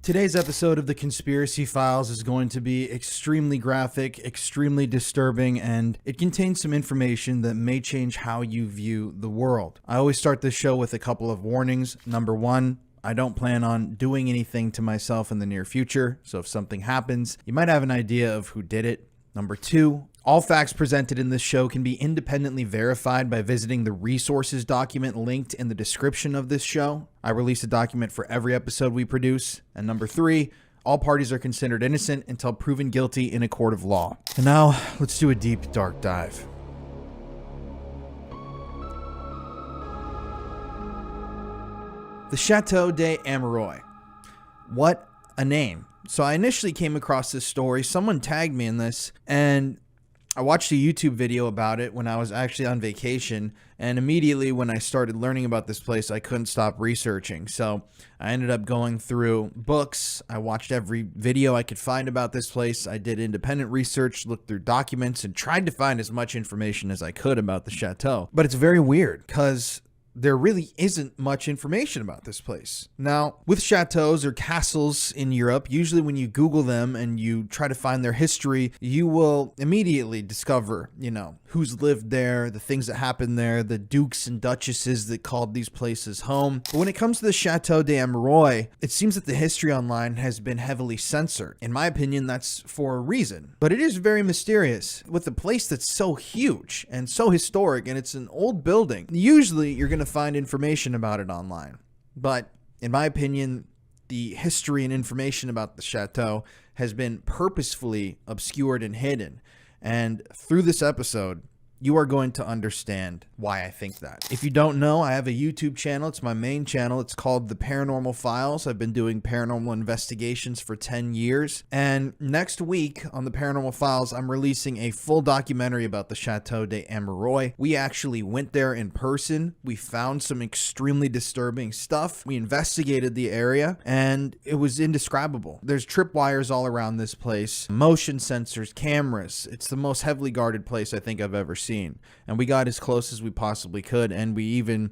Today's episode of the Conspiracy Files is going to be extremely graphic, extremely disturbing, and it contains some information that may change how you view the world. I always start this show with a couple of warnings. Number one, I don't plan on doing anything to myself in the near future, so if something happens, you might have an idea of who did it. Number two, all facts presented in this show can be independently verified by visiting the resources document linked in the description of this show. I release a document for every episode we produce. And number three, all parties are considered innocent until proven guilty in a court of law. And now, let's do a deep, dark dive. The Chateau de Ameroi. What a name. So I initially came across this story. Someone tagged me in this, and I watched a YouTube video about it when I was actually on vacation, and immediately when I started learning about this place, I couldn't stop researching. So I ended up going through books. I watched every video I could find about this place. I did independent research, looked through documents, and tried to find as much information as I could about the chateau. But it's very weird because there really isn't much information about this place. Now, with chateaus or castles in Europe, usually when you Google them and you try to find their history, you will immediately discover, who's lived there, the things that happened there, the dukes and duchesses that called these places home. But when it comes to the Chateau de Ameroi, it seems that the history online has been heavily censored. In my opinion, that's for a reason. But it is very mysterious. With a place that's so huge and so historic, and it's an old building, usually you're going to find information about it online. But in my opinion, the history and information about the chateau has been purposefully obscured and hidden. And through this episode, you are going to understand why I think that. If you don't know, I have a YouTube channel. It's my main channel. It's called The Paranormal Files. I've been doing paranormal investigations for 10 years. And next week on The Paranormal Files, I'm releasing a full documentary about the Chateau de Ameroi. We actually went there in person. We found some extremely disturbing stuff. We investigated the area, and it was indescribable. There's tripwires all around this place, motion sensors, cameras. It's the most heavily guarded place I think I've ever seen. And we got as close as we possibly could, and we even,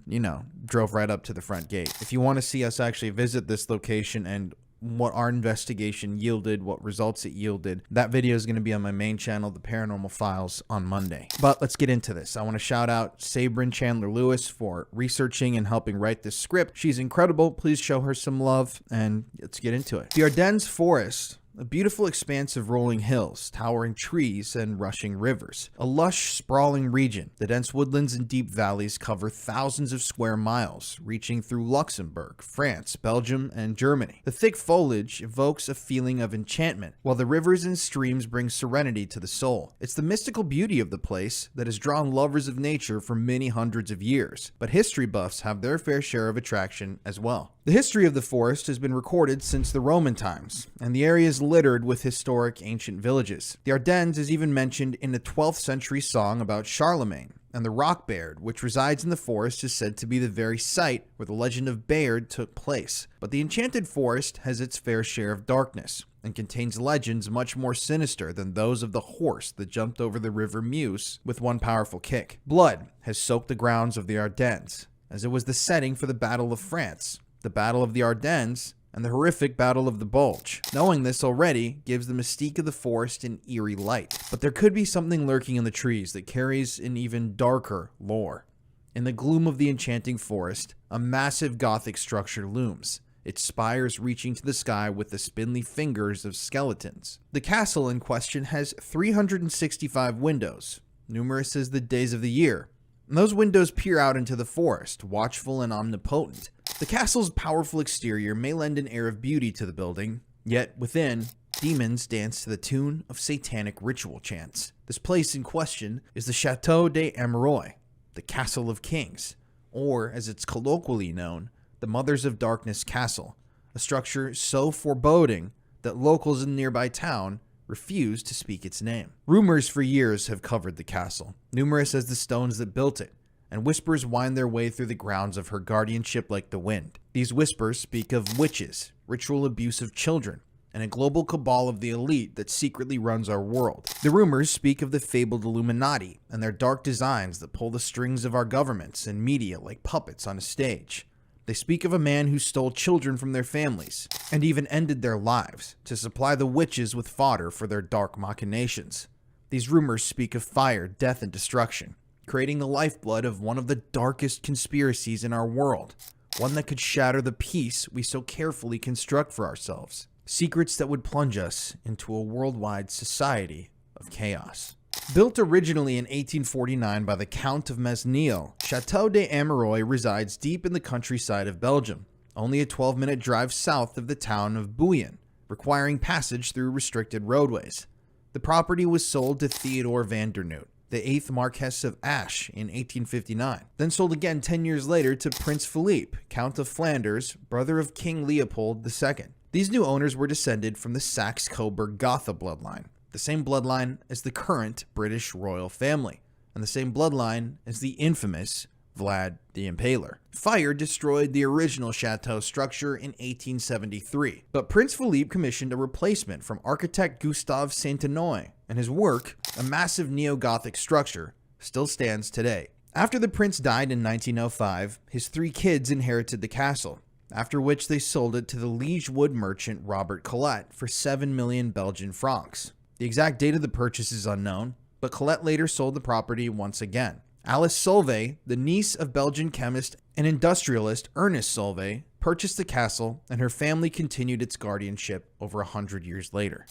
drove right up to the front gate. If you want to see us actually visit this location and what our investigation yielded, what results it yielded, that video is going to be on my main channel, The Paranormal Files, on Monday. But let's get into this. I want to shout out Sabrin Chandler Lewis for researching and helping write this script. She's incredible. Please show her some love, and let's get into it. The Ardennes Forest. A beautiful expanse of rolling hills, towering trees, and rushing rivers. A lush, sprawling region. The dense woodlands and deep valleys cover thousands of square miles, reaching through Luxembourg, France, Belgium, and Germany. The thick foliage evokes a feeling of enchantment, while the rivers and streams bring serenity to the soul. It's the mystical beauty of the place that has drawn lovers of nature for many hundreds of years, but history buffs have their fair share of attraction as well. The history of the forest has been recorded since the Roman times, and the area is littered with historic ancient villages. The Ardennes is even mentioned in a 12th century song about Charlemagne, and the rock Bayard, which resides in the forest, is said to be the very site where the legend of Bayard took place. But the enchanted forest has its fair share of darkness, and contains legends much more sinister than those of the horse that jumped over the river Meuse with one powerful kick. Blood has soaked the grounds of the Ardennes, as it was the setting for the Battle of France, the Battle of the Ardennes, and the horrific Battle of the Bulge. Knowing this already gives the mystique of the forest an eerie light. But there could be something lurking in the trees that carries an even darker lore. In the gloom of the enchanting forest, a massive Gothic structure looms, its spires reaching to the sky with the spindly fingers of skeletons. The castle in question has 365 windows, numerous as the days of the year. And those windows peer out into the forest, watchful and omnipotent. The castle's powerful exterior may lend an air of beauty to the building, yet within, demons dance to the tune of satanic ritual chants. This place in question is the Chateau de Ameroi, the Castle of Kings, or as it's colloquially known, the Mothers of Darkness Castle, a structure so foreboding that locals in the nearby town refuse to speak its name. Rumors for years have covered the castle, numerous as the stones that built it, and whispers wind their way through the grounds of her guardianship like the wind. These whispers speak of witches, ritual abuse of children, and a global cabal of the elite that secretly runs our world. The rumors speak of the fabled Illuminati and their dark designs that pull the strings of our governments and media like puppets on a stage. They speak of a man who stole children from their families, and even ended their lives to supply the witches with fodder for their dark machinations. These rumors speak of fire, death, and destruction, creating the lifeblood of one of the darkest conspiracies in our world, one that could shatter the peace we so carefully construct for ourselves. Secrets that would plunge us into a worldwide society of chaos. Built originally in 1849 by the Count of Mesnil, Chateau de Amereuil resides deep in the countryside of Belgium, only a 12-minute drive south of the town of Bouillon, requiring passage through restricted roadways. The property was sold to Theodore van der Noot, the 8th Marquess of Asch, in 1859, then sold again 10 years later to Prince Philippe, Count of Flanders, brother of King Leopold II. These new owners were descended from the Saxe-Coburg-Gotha bloodline, the same bloodline as the current British royal family, and the same bloodline as the infamous Vlad the Impaler. Fire destroyed the original chateau structure in 1873, but Prince Philippe commissioned a replacement from architect Gustave Saint-Anoy, and his work, a massive neo-Gothic structure, still stands today. After the prince died in 1905, his 3 kids inherited the castle, after which they sold it to the liege wood merchant Robert Colette for 7 million Belgian francs. The exact date of the purchase is unknown, but Colette later sold the property once again. Alice Solvay, the niece of Belgian chemist and industrialist Ernest Solvay, purchased the castle, and her family continued its guardianship over 100 years later.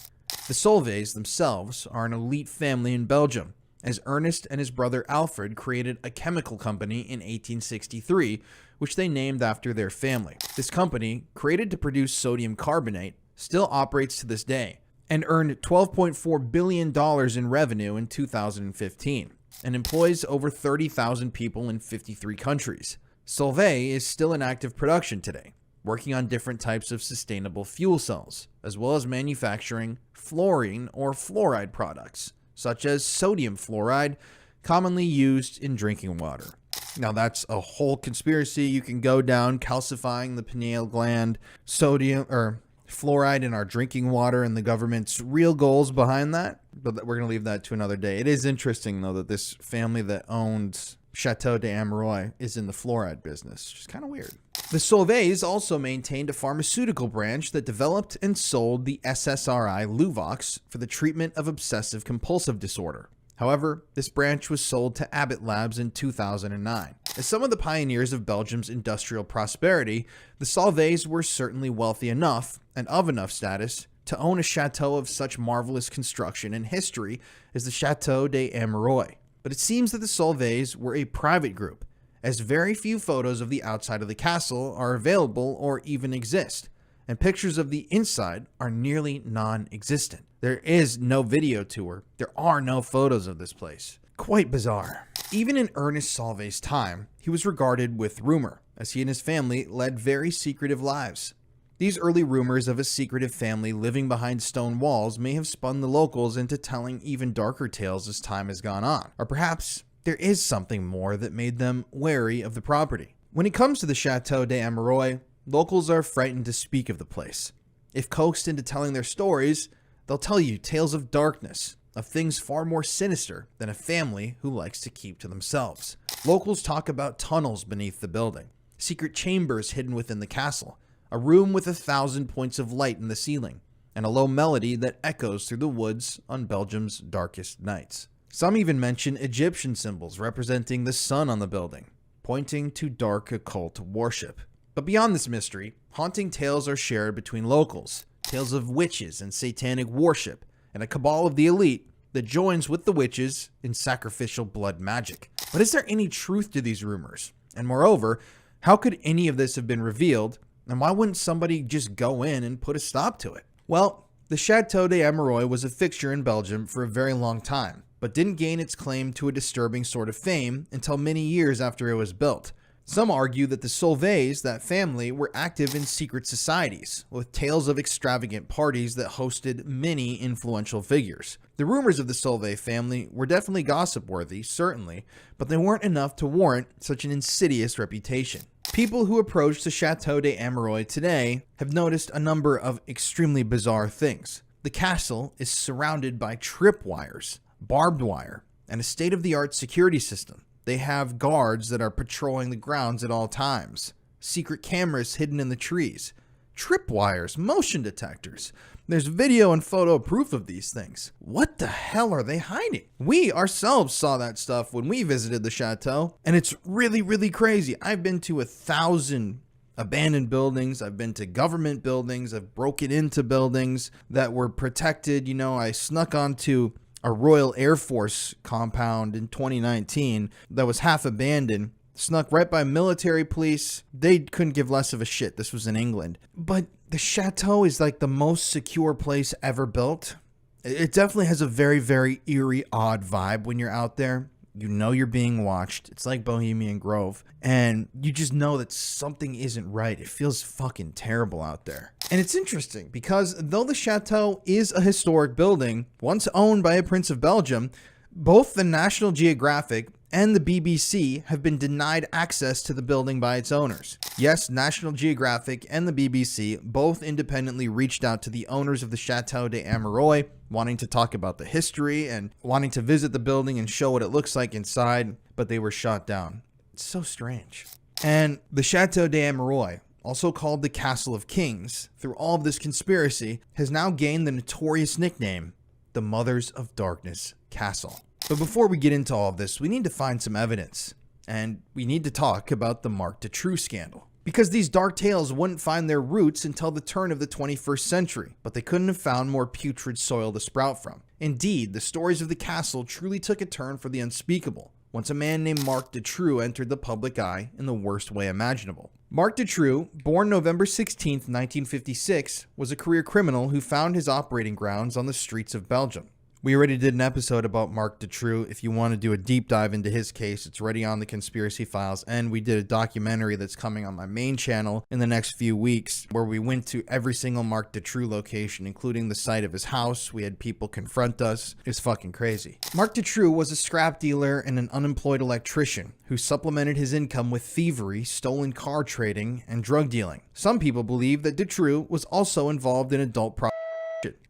The Solvays themselves are an elite family in Belgium, as Ernest and his brother Alfred created a chemical company in 1863, which they named after their family. This company, created to produce sodium carbonate, still operates to this day, and earned $12.4 billion in revenue in 2015, and employs over 30,000 people in 53 countries. Solvay is still in active production today, working on different types of sustainable fuel cells, as well as manufacturing fluorine or fluoride products, such as sodium fluoride, commonly used in drinking water. Now that's a whole conspiracy you can go down, calcifying the pineal gland, sodium or fluoride in our drinking water, and the government's real goals behind that. But we're going to leave that to another day. It is interesting, though, that this family that owns Chateau de Amereuil is in the fluoride business, which is kind of weird. The Solvays also maintained a pharmaceutical branch that developed and sold the SSRI Luvox for the treatment of obsessive compulsive disorder. However, this branch was sold to Abbott Labs in 2009. As some of the pioneers of Belgium's industrial prosperity, the Solvays were certainly wealthy enough and of enough status to own a chateau of such marvelous construction and history as the Chateau de Amereuil. But it seems that the Solvays were a private group, as very few photos of the outside of the castle are available or even exist, and pictures of the inside are nearly non-existent. There is no video tour. There are no photos of this place. Quite bizarre. Even in Ernest Solvay's time, he was regarded with rumor, as he and his family led very secretive lives. These early rumors of a secretive family living behind stone walls may have spun the locals into telling even darker tales as time has gone on. Or perhaps there is something more that made them wary of the property. When it comes to the Chateau de Amereuil, locals are frightened to speak of the place. If coaxed into telling their stories, they'll tell you tales of darkness, of things far more sinister than a family who likes to keep to themselves. Locals talk about tunnels beneath the building, secret chambers hidden within the castle, a room with 1,000 points of light in the ceiling, and a low melody that echoes through the woods on Belgium's darkest nights. Some even mention Egyptian symbols representing the sun on the building, pointing to dark occult worship. But beyond this mystery, haunting tales are shared between locals, tales of witches and satanic worship, and a cabal of the elite that joins with the witches in sacrificial blood magic. But is there any truth to these rumors? And moreover, how could any of this have been revealed, and why wouldn't somebody just go in and put a stop to it? Well, the Chateau de Amereuil was a fixture in Belgium for a very long time, but didn't gain its claim to a disturbing sort of fame until many years after it was built. Some argue that the Solvays, that family, were active in secret societies, with tales of extravagant parties that hosted many influential figures. The rumors of the Solvay family were definitely gossip-worthy, certainly, but they weren't enough to warrant such an insidious reputation. People who approach the Chateau de Amereuil today have noticed a number of extremely bizarre things. The castle is surrounded by tripwires, barbed wire, and a state-of-the-art security system. They have guards that are patrolling the grounds at all times. secret cameras hidden in the trees, tripwires, motion detectors. There's video and photo proof of these things. What the hell are they hiding? We ourselves saw that stuff when we visited the chateau, and it's really, really crazy. I've been to 1,000 abandoned buildings. I've been to government buildings. I've broken into buildings that were protected. You know, I snuck onto a Royal Air Force compound in 2019 that was half abandoned. Snuck right by military police. They couldn't give less of a shit. This was in England. But the chateau is like the most secure place ever built. It definitely has a very, very eerie, odd vibe when you're out there. You know you're being watched. It's like Bohemian Grove. And you just know that something isn't right. It feels fucking terrible out there. And it's interesting because though the chateau is a historic building, once owned by a Prince of Belgium, both the National Geographic and the BBC have been denied access to the building by its owners. Yes, National Geographic and the BBC both independently reached out to the owners of the Chateau de Amereuil, wanting to talk about the history and wanting to visit the building and show what it looks like inside, but they were shot down. It's so strange. And the Chateau de Amereuil, also called the Castle of Kings, through all of this conspiracy, has now gained the notorious nickname, the Mothers of Darkness Castle. But before we get into all of this, we need to find some evidence. And we need to talk about the Marc Dutroux scandal. Because these dark tales wouldn't find their roots until the turn of the 21st century, but they couldn't have found more putrid soil to sprout from. Indeed, the stories of the castle truly took a turn for the unspeakable, once a man named Marc Dutroux entered the public eye in the worst way imaginable. Marc Dutroux, born November 16, 1956, was a career criminal who found his operating grounds on the streets of Belgium. We already did an episode about Marc Dutroux. If you want to do a deep dive into his case, it's already on the Conspiracy Files, and we did a documentary that's coming on my main channel in the next few weeks where we went to every single Marc Dutroux location, including the site of his house. We had people confront us. It's fucking crazy. Marc Dutroux was a scrap dealer and an unemployed electrician who supplemented his income with thievery, stolen car trading, and drug dealing. Some people believe that Dutroux was also involved in adult prostitution.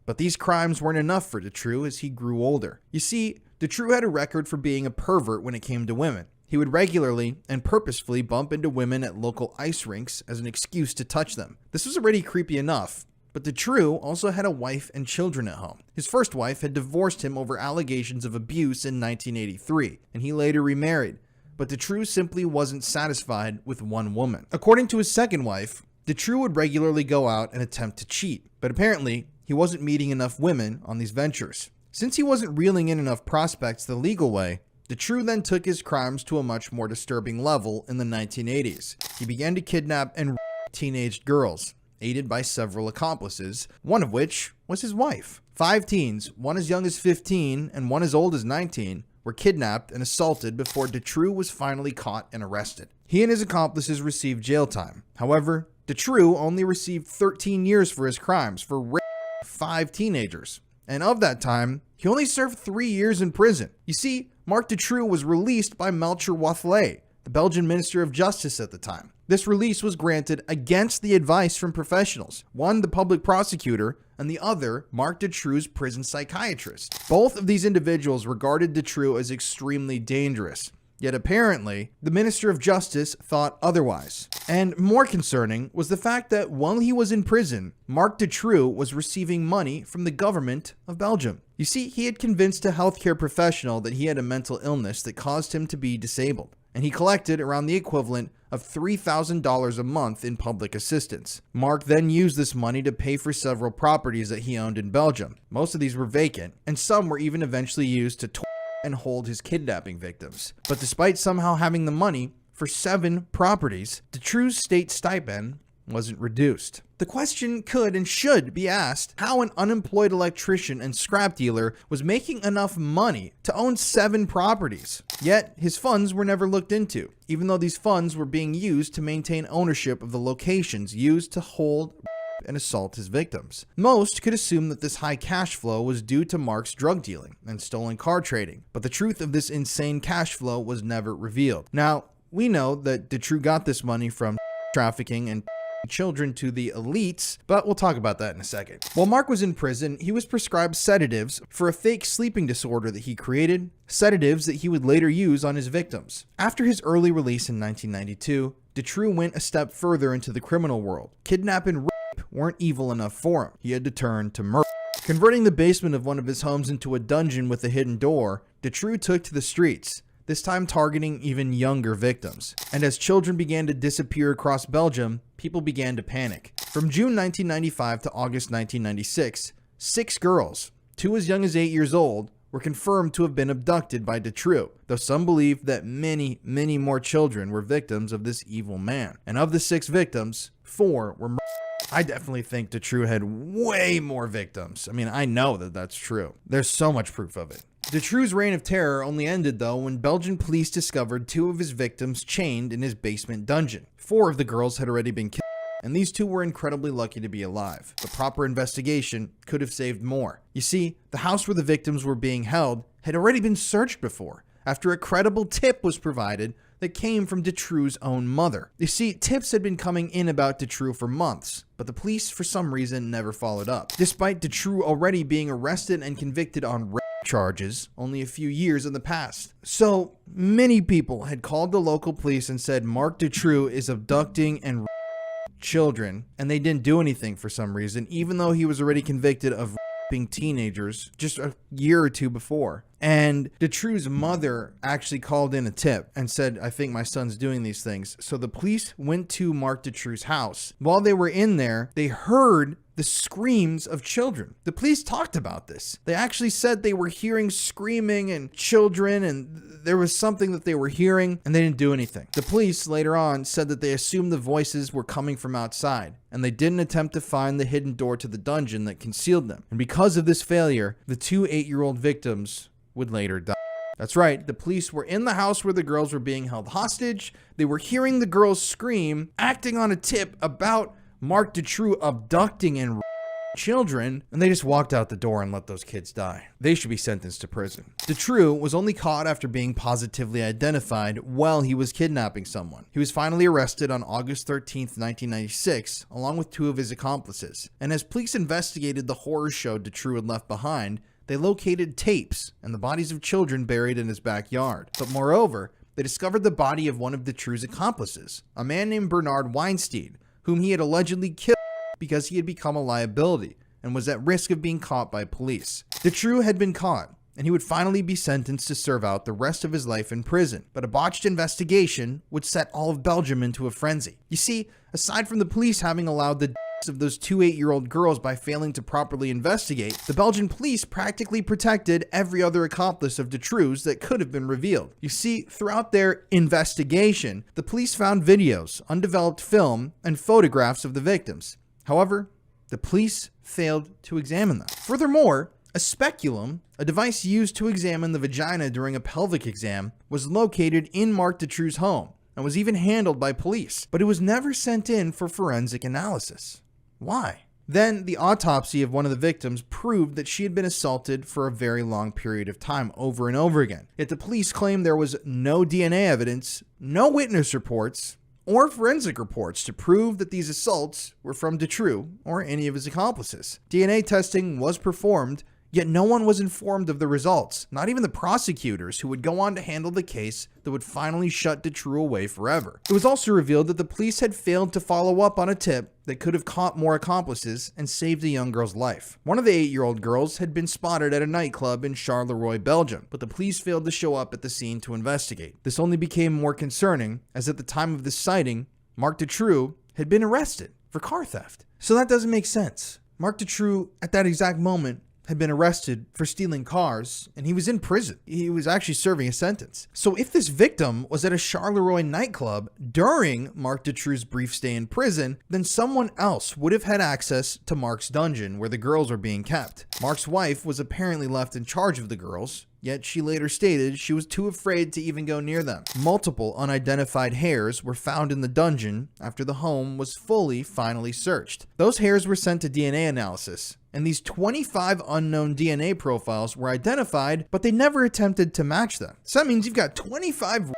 But these crimes weren't enough for Dutroux as he grew older. You see, Dutroux had a record for being a pervert when it came to women. He would regularly and purposefully bump into women at local ice rinks as an excuse to touch them. This was already creepy enough, but Dutroux also had a wife and children at home. His first wife had divorced him over allegations of abuse in 1983, and he later remarried. But Dutroux simply wasn't satisfied with one woman. According to his second wife, Dutroux would regularly go out and attempt to cheat, but apparently, he wasn't meeting enough women on these ventures. Since he wasn't reeling in enough prospects the legal way, Dutroux then took his crimes to a much more disturbing level in the 1980s. He began to kidnap and rape teenage girls, aided by several accomplices, one of which was his wife. 5 teens, one as young as 15 and one as old as 19, were kidnapped and assaulted before Dutroux was finally caught and arrested. He and his accomplices received jail time. However, Dutroux only received 13 years for his crimes for rape 5 teenagers, and of that time, he only served 3 years in prison. You see, Marc Dutroux was released by Melchior Wathelet, the Belgian Minister of Justice at the time. This release was granted against the advice from professionals, one the public prosecutor, and the other Marc Dutroux's prison psychiatrist. Both of these individuals regarded Dutroux as extremely dangerous. Yet apparently, the Minister of Justice thought otherwise. And more concerning was the fact that while he was in prison, Marc Dutroux was receiving money from the government of Belgium. You see, he had convinced a healthcare professional that he had a mental illness that caused him to be disabled, and he collected around the equivalent of $3,000 a month in public assistance. Marc then used this money to pay for several properties that he owned in Belgium. Most of these were vacant, and some were even eventually used to and hold his kidnapping victims. But despite somehow having the money for 7 properties, Dutroux's state stipend wasn't reduced. The question could and should be asked how an unemployed electrician and scrap dealer was making enough money to own 7 properties. Yet his funds were never looked into, even though these funds were being used to maintain ownership of the locations used to hold and assault his victims. Most could assume that this high cash flow was due to Marc's drug dealing and stolen car trading, but the truth of this insane cash flow was never revealed. Now, we know that Dutroux got this money from trafficking and children to the elites, but we'll talk about that in a second. While Mark was in prison, he was prescribed sedatives for a fake sleeping disorder that he created, sedatives that he would later use on his victims. After his early release in 1992, DeTrue went a step further into the criminal world. Kidnap and rape weren't evil enough for him. He had to turn to murder. Converting the basement of one of his homes into a dungeon with a hidden door, DeTrue took to the streets, this time targeting even younger victims. And as children began to disappear across Belgium, people began to panic. From June 1995 to August 1996, 6 girls, 2 as young as 8 years old, were confirmed to have been abducted by DeTrue, though some believe that many, many more children were victims of this evil man. And of the 6 victims, 4 were murdered. I definitely think DeTrue had way more victims. I mean, I know that that's true. There's so much proof of it. DeTrue's reign of terror only ended, though, when Belgian police discovered 2 of his victims chained in his basement dungeon. 4 of the girls had already been killed, and these 2 were incredibly lucky to be alive. But proper investigation could have saved more. You see, the house where the victims were being held had already been searched before, after a credible tip was provided that came from DeTrue's own mother. You see, tips had been coming in about DeTrue for months, but the police, for some reason, never followed up, despite DeTrue already being arrested and convicted on rape charges only a few years in the past. So many people had called the local police and said Mark DeTrue is abducting and raping children, and they didn't do anything for some reason, even though he was already convicted of raping teenagers just a year or 2 before. And DeTrue's mother actually called in a tip and said, I think my son's doing these things. So the police went to Mark DeTrue's house. While they were in there, they heard the screams of children. The police talked about this. They actually said they were hearing screaming and children, and there was something that they were hearing, and they didn't do anything. The police later on said that they assumed the voices were coming from outside, and they didn't attempt to find the hidden door to the dungeon that concealed them. And because of this failure, the 2 8-year-old victims would later die. That's right, the police were in the house where the girls were being held hostage. They were hearing the girls scream, acting on a tip about Mark DeTrue abducting and children, and they just walked out the door and let those kids die. They should be sentenced to prison. DeTrue was only caught after being positively identified while he was kidnapping someone. He was finally arrested on August 13th, 1996, along with 2 of his accomplices. And as police investigated the horror show DeTrue had left behind, they located tapes and the bodies of children buried in his backyard. But moreover, they discovered the body of one of DeTrue's accomplices, a man named Bernard Weinstein, whom he had allegedly killed because he had become a liability and was at risk of being caught by police. DeTrue had been caught, and he would finally be sentenced to serve out the rest of his life in prison. But a botched investigation would set all of Belgium into a frenzy. You see, aside from the police having allowed the of those 2 8-year-old girls by failing to properly investigate, the Belgian police practically protected every other accomplice of DeTrue's that could have been revealed. You see, throughout their investigation, the police found videos, undeveloped film, and photographs of the victims. However, the police failed to examine them. Furthermore, a speculum, a device used to examine the vagina during a pelvic exam, was located in Mark DeTrue's home and was even handled by police, but it was never sent in for forensic analysis. Why? Then the autopsy of one of the victims proved that she had been assaulted for a very long period of time over and over again. Yet the police claimed there was no DNA evidence, no witness reports, or forensic reports to prove that these assaults were from DeTrue or any of his accomplices. DNA testing was performed, yet no one was informed of the results, not even the prosecutors who would go on to handle the case that would finally shut DeTrue away forever. It was also revealed that the police had failed to follow up on a tip that could have caught more accomplices and saved a young girl's life. One of the 8-year-old girls had been spotted at a nightclub in Charleroi, Belgium, but the police failed to show up at the scene to investigate. This only became more concerning as at the time of this sighting, Mark DeTrue had been arrested for car theft. So that doesn't make sense. Mark DeTrue, at that exact moment, had been arrested for stealing cars, and he was in prison. He was actually serving a sentence. So if this victim was at a Charleroi nightclub during Mark DeTrue's brief stay in prison, then someone else would have had access to Mark's dungeon where the girls were being kept. Mark's wife was apparently left in charge of the girls, yet she later stated she was too afraid to even go near them. Multiple unidentified hairs were found in the dungeon after the home was finally searched. Those hairs were sent to DNA analysis, and these 25 unknown DNA profiles were identified, but they never attempted to match them. So that means you've got 25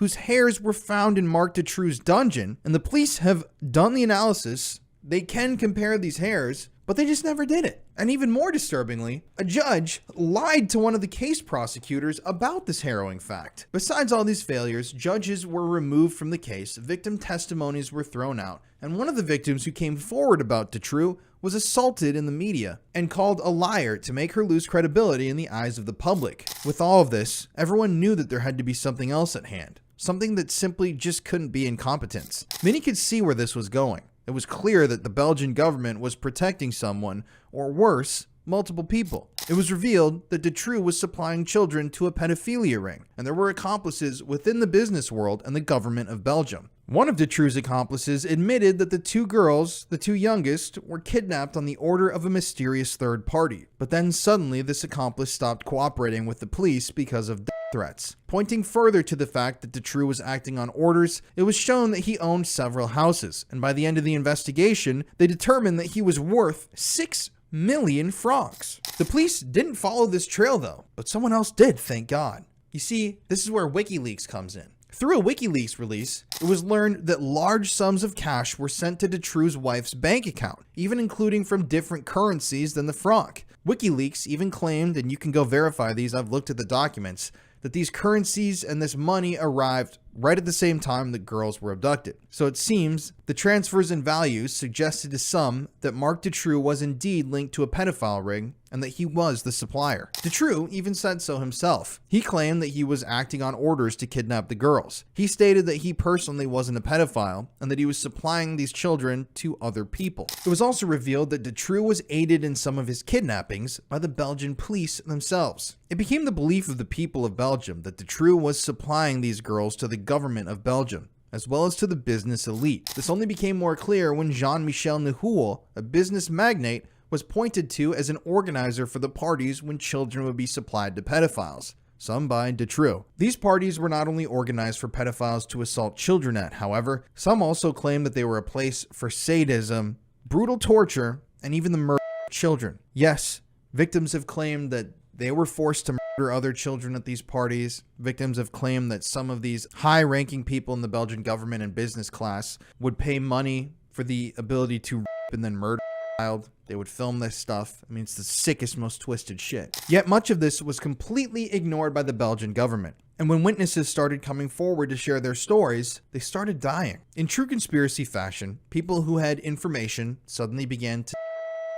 whose hairs were found in Marc Dutroux' dungeon, and the police have done the analysis. They can compare these hairs, but they just never did it. And even more disturbingly, a judge lied to one of the case prosecutors about this harrowing fact. Besides all these failures, judges were removed from the case, victim testimonies were thrown out, and one of the victims who came forward about Dutroux was assaulted in the media and called a liar to make her lose credibility in the eyes of the public. With all of this, everyone knew that there had to be something else at hand, something that simply just couldn't be incompetence. Many could see where this was going. It was clear that the Belgian government was protecting someone, or worse, multiple people. It was revealed that Dutroux was supplying children to a pedophilia ring, and there were accomplices within the business world and the government of Belgium. One of Dutroux' accomplices admitted that the two girls, the two youngest, were kidnapped on the order of a mysterious third party. But then suddenly this accomplice stopped cooperating with the police because of death threats. Pointing further to the fact that Dutroux was acting on orders, it was shown that he owned several houses, and by the end of the investigation, they determined that he was worth 6 million francs. The police didn't follow this trail though, but someone else did, thank God. You see, this is where WikiLeaks comes in. Through a WikiLeaks release, it was learned that large sums of cash were sent to Dutroux' wife's bank account, even including from different currencies than the franc. WikiLeaks even claimed, and you can go verify these, I've looked at the documents, that these currencies and this money arrived right at the same time the girls were abducted. So it seems the transfers in values suggested to some that Marc Dutroux was indeed linked to a pedophile ring and that he was the supplier. Dutroux even said so himself. He claimed that he was acting on orders to kidnap the girls. He stated that he personally wasn't a pedophile and that he was supplying these children to other people. It was also revealed that Dutroux was aided in some of his kidnappings by the Belgian police themselves. It became the belief of the people of Belgium that Dutroux was supplying these girls to the government of Belgium, as well as to the business elite. This only became more clear when Jean-Michel Nihoul, a business magnate, was pointed to as an organizer for the parties when children would be supplied to pedophiles, some by Dutroux. These parties were not only organized for pedophiles to assault children at, however, some also claimed that they were a place for sadism, brutal torture, and even the murder of children. Yes, victims have claimed that they were forced to murder other children at these parties. Victims have claimed that some of these high-ranking people in the Belgian government and business class would pay money for the ability to rape and then murder a child. They would film this stuff. I mean, it's the sickest, most twisted shit. Yet much of this was completely ignored by the Belgian government. And when witnesses started coming forward to share their stories, they started dying. In true conspiracy fashion, people who had information suddenly began to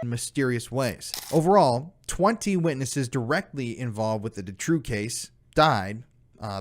in mysterious ways. Overall, 20 witnesses directly involved with the Dutroux case died.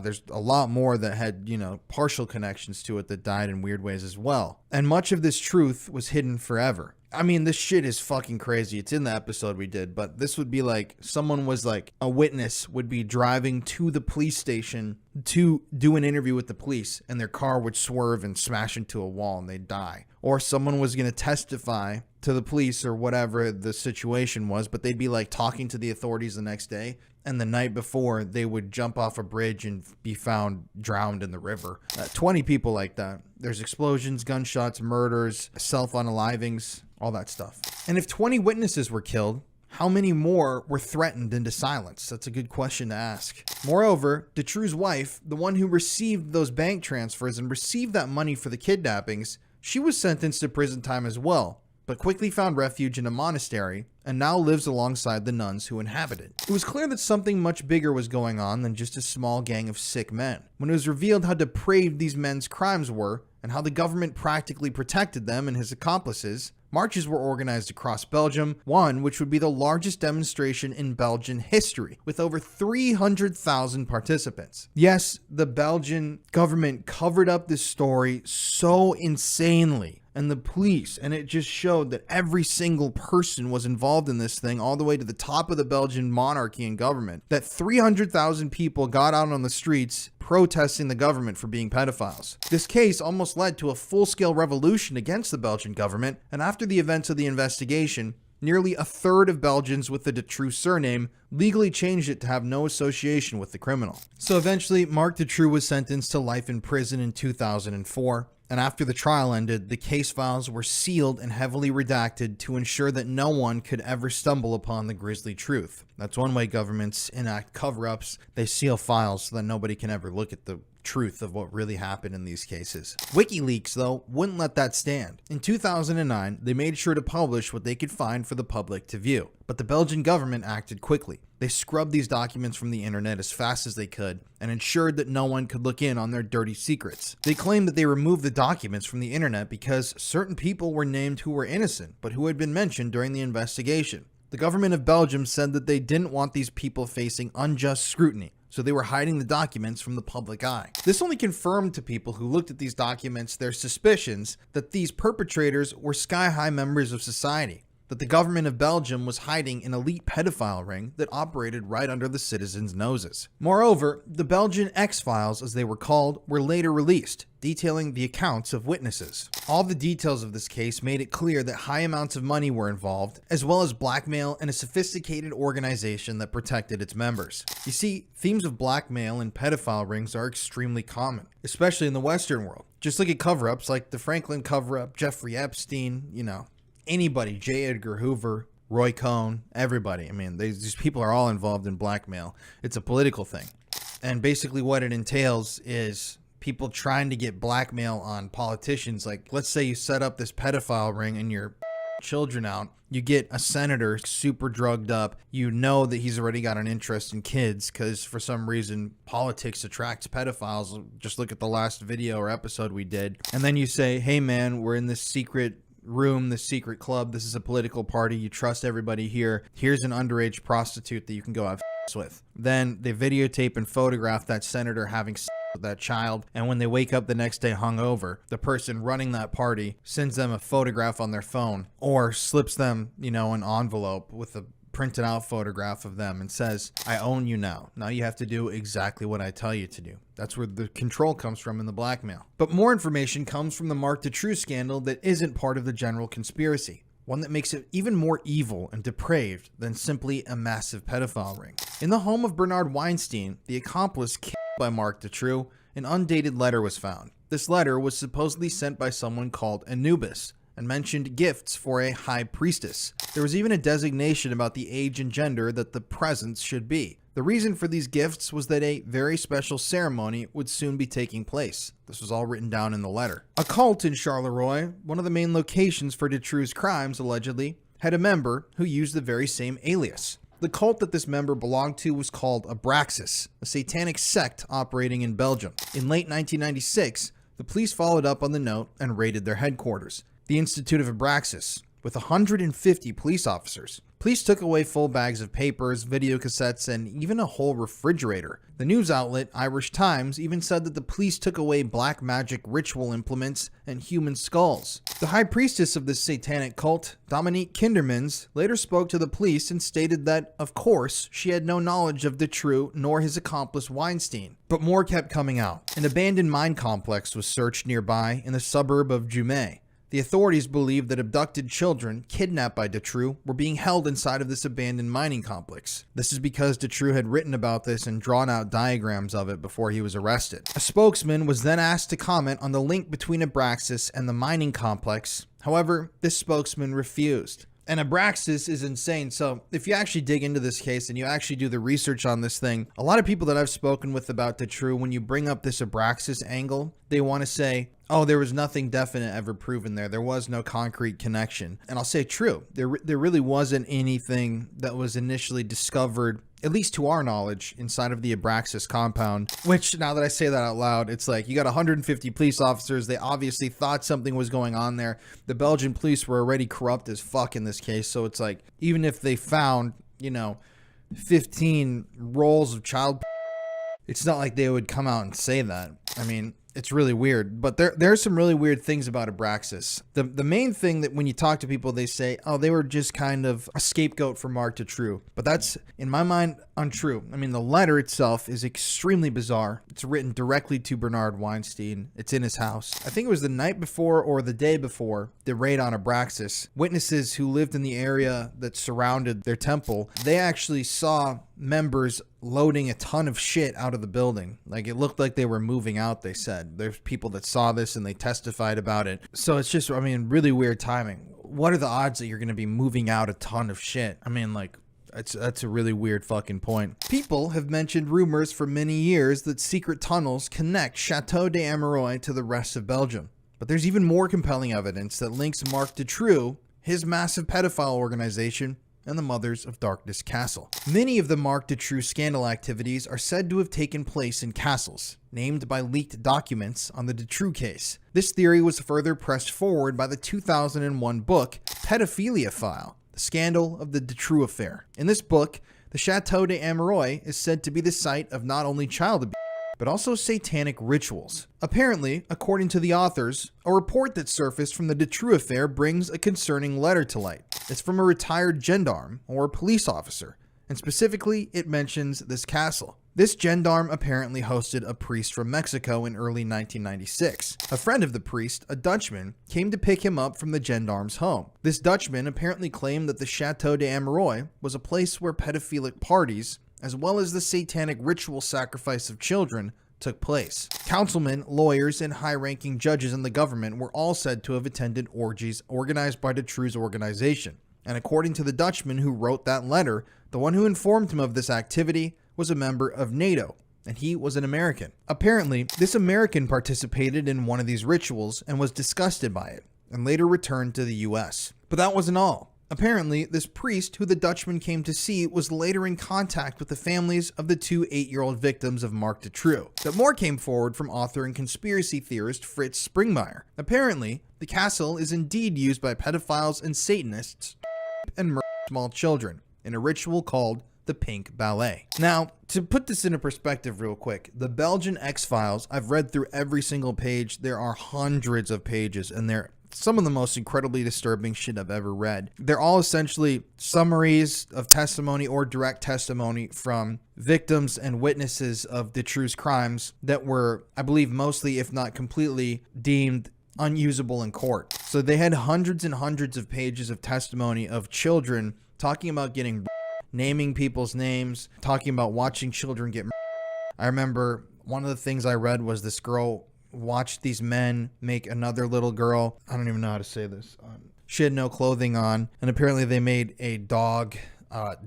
There's a lot more that had, partial connections to it that died in weird ways as well. And much of this truth was hidden forever. I mean, this shit is fucking crazy. It's in the episode we did, but this would be like someone was like a witness would be driving to the police station to do an interview with the police, and their car would swerve and smash into a wall and they'd die. Or someone was going to testify to the police or whatever the situation was, but they'd be like talking to the authorities the next day, and the night before they would jump off a bridge and be found drowned in the river. 20 people like that. There's explosions, gunshots, murders, self-unalivings, all that stuff. And if 20 witnesses were killed, how many more were threatened into silence? That's a good question to ask. Moreover, Dutroux' wife, the one who received those bank transfers and received that money for the kidnappings, she was sentenced to prison time as well, but quickly found refuge in a monastery and now lives alongside the nuns who inhabit it. It was clear that something much bigger was going on than just a small gang of sick men. When it was revealed how depraved these men's crimes were and how the government practically protected them and his accomplices, marches were organized across Belgium, one which would be the largest demonstration in Belgian history, with over 300,000 participants. Yes, the Belgian government covered up this story so insanely, and the police, and it just showed that every single person was involved in this thing all the way to the top of the Belgian monarchy and government, that 300,000 people got out on the streets protesting the government for being pedophiles. This case almost led to a full-scale revolution against the Belgian government, and after the events of the investigation, nearly a third of Belgians with the Dutroux surname legally changed it to have no association with the criminal. So eventually, Marc Dutroux was sentenced to life in prison in 2004, And after the trial ended, the case files were sealed and heavily redacted to ensure that no one could ever stumble upon the grisly truth. That's one way governments enact cover-ups. They seal files so that nobody can ever look at the truth of what really happened in these cases. WikiLeaks, though, wouldn't let that stand. In 2009, they made sure to publish what they could find for the public to view. But the Belgian government acted quickly. They scrubbed these documents from the internet as fast as they could and ensured that no one could look in on their dirty secrets. They claimed that they removed the documents from the internet because certain people were named who were innocent, but who had been mentioned during the investigation. The government of Belgium said that they didn't want these people facing unjust scrutiny, so they were hiding the documents from the public eye. This only confirmed to people who looked at these documents their suspicions that these perpetrators were sky-high members of society, that the government of Belgium was hiding an elite pedophile ring that operated right under the citizens' noses. Moreover, the Belgian X-Files, as they were called, were later released, detailing the accounts of witnesses. All the details of this case made it clear that high amounts of money were involved, as well as blackmail and a sophisticated organization that protected its members. You see, themes of blackmail and pedophile rings are extremely common, especially in the Western world. Just look at cover-ups like the Franklin cover-up, Jeffrey Epstein, anybody, J. Edgar Hoover, Roy Cohn, everybody. I mean, these people are all involved in blackmail. It's a political thing. And basically what it entails is people trying to get blackmail on politicians. Like, let's say you set up this pedophile ring and your children out. You get a senator super drugged up. You know that he's already got an interest in kids because for some reason politics attracts pedophiles. Just look at the last video or episode we did. And then you say, hey man, we're in this secret room, the secret club. This is a political party. You trust everybody here. Here's an underage prostitute that you can go have sex with. Then they videotape and photograph that senator having sex with that child. And when they wake up the next day hungover, the person running that party sends them a photograph on their phone or slips them, an envelope with a printed out photograph of them and says, I own you now. Now you have to do exactly what I tell you to do. That's where the control comes from in the blackmail. But more information comes from the Marc Dutroux scandal that isn't part of the general conspiracy. One that makes it even more evil and depraved than simply a massive pedophile ring. In the home of Bernard Weinstein, the accomplice killed by Marc Dutroux, an undated letter was found. This letter was supposedly sent by someone called Anubis, and mentioned gifts for a high priestess. There was even a designation about the age and gender that the presents should be. The reason for these gifts was that a very special ceremony would soon be taking place. This was all written down in the letter. A cult in Charleroi, one of the main locations for Dutroux's crimes allegedly, had a member who used the very same alias. The cult that this member belonged to was called Abraxas, a satanic sect operating in Belgium. In late 1996, the police followed up on the note and raided their headquarters, the Institute of Abraxas, with 150 police officers. Police took away full bags of papers, video cassettes, and even a whole refrigerator. The news outlet Irish Times even said that the police took away black magic ritual implements and human skulls. The high priestess of this satanic cult, Dominique Kindermans, later spoke to the police and stated that, of course, she had no knowledge of Dutroux nor his accomplice Weinstein. But more kept coming out. An abandoned mine complex was searched nearby in the suburb of Jumet. The authorities believed that abducted children kidnapped by Dutroux were being held inside of this abandoned mining complex. This is because Dutroux had written about this and drawn out diagrams of it before he was arrested. A spokesman was then asked to comment on the link between Abraxas and the mining complex. However, this spokesman refused. And Abraxas is insane. So if you actually dig into this case and you actually do the research on this thing, a lot of people that I've spoken with about Dutroux, when you bring up this Abraxas angle, they want to say, oh, there was nothing definite ever proven there. There was no concrete connection. And I'll say true. There really wasn't anything that was initially discovered, at least to our knowledge, inside of the Abraxas compound, which now that I say that out loud, it's like you got 150 police officers. They obviously thought something was going on there. The Belgian police were already corrupt as fuck in this case. So it's like, even if they found, 15 rolls of child, it's not like they would come out and say that. I mean, it's really weird, but there's some really weird things about Abraxas. The main thing that when you talk to people, they say, oh, they were just kind of a scapegoat for Marc Dutroux. But that's, in my mind, untrue. I mean, the letter itself is extremely bizarre. It's written directly to Bernard Weinstein. It's in his house. I think it was the night before or the day before the raid on Abraxas. Witnesses who lived in the area that surrounded their temple, they actually saw members loading a ton of shit out of the building. Like, it looked like they were moving out, they said. There's people that saw this and they testified about it. So it's just, I mean, really weird timing. What are the odds that you're going to be moving out a ton of shit? I mean, like, that's a really weird fucking point. People have mentioned rumors for many years that secret tunnels connect Chateau de Amereuil to the rest of Belgium. But there's even more compelling evidence that links Marc Dutroux, his massive pedophile organization, and the Mothers of Darkness Castle. Many of the Marc Dutroux scandal activities are said to have taken place in castles, named by leaked documents on the Dutroux case. This theory was further pressed forward by the 2001 book, Pedophilia File, The Scandal of the Dutroux Affair. In this book, the Chateau de Amereuil is said to be the site of not only child abuse, but also satanic rituals. Apparently, according to the authors, a report that surfaced from the Dutroux affair brings a concerning letter to light. It's from a retired gendarme or a police officer, and specifically, it mentions this castle. This gendarme apparently hosted a priest from Mexico in early 1996. A friend of the priest, a Dutchman, came to pick him up from the gendarme's home. This Dutchman apparently claimed that the Chateau de Amereuil was a place where pedophilic parties, as well as the satanic ritual sacrifice of children, took place. Councilmen, lawyers, and high-ranking judges in the government were all said to have attended orgies organized by Dutroux's organization. And according to the Dutchman who wrote that letter, the one who informed him of this activity was a member of NATO, and he was an American. Apparently, this American participated in one of these rituals and was disgusted by it, and later returned to the US. But that wasn't all. Apparently, this priest who the Dutchman came to see was later in contact with the families of the two 8-year-old victims of Marc Dutroux. But more came forward from author and conspiracy theorist Fritz Springmeier. Apparently, the castle is indeed used by pedophiles and Satanists and murder small children in a ritual called the Pink Ballet. Now, to put this into perspective real quick, the Belgian X-Files, I've read through every single page. There are hundreds of pages, and they're some of the most incredibly disturbing shit I've ever read. They're all essentially summaries of testimony or direct testimony from victims and witnesses of Dutroux's crimes that were, I believe, mostly, if not completely, deemed unusable in court. So they had hundreds and hundreds of pages of testimony of children talking about getting naming people's names, talking about watching children get I remember one of the things I read was this girl watched these men make another little girl. I don't even know how to say this. She had no clothing on, and apparently they made a dog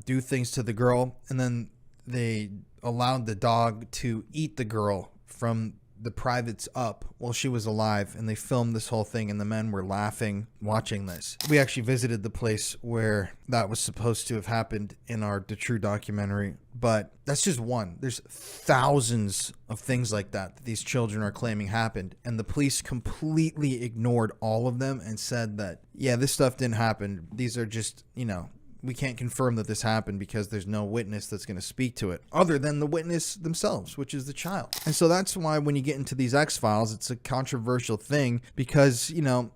do things to the girl, and then they allowed the dog to eat the girl from the privates up while she was alive, and they filmed this whole thing, and the men were laughing watching this. We actually visited the place where that was supposed to have happened in our Dutroux documentary, but that's just one. There's thousands of things like that these children are claiming happened, and the police completely ignored all of them and said that, yeah, this stuff didn't happen. These are just, we can't confirm that this happened because there's no witness that's going to speak to it other than the witness themselves, which is the child. And so that's why when you get into these X-Files, it's a controversial thing because,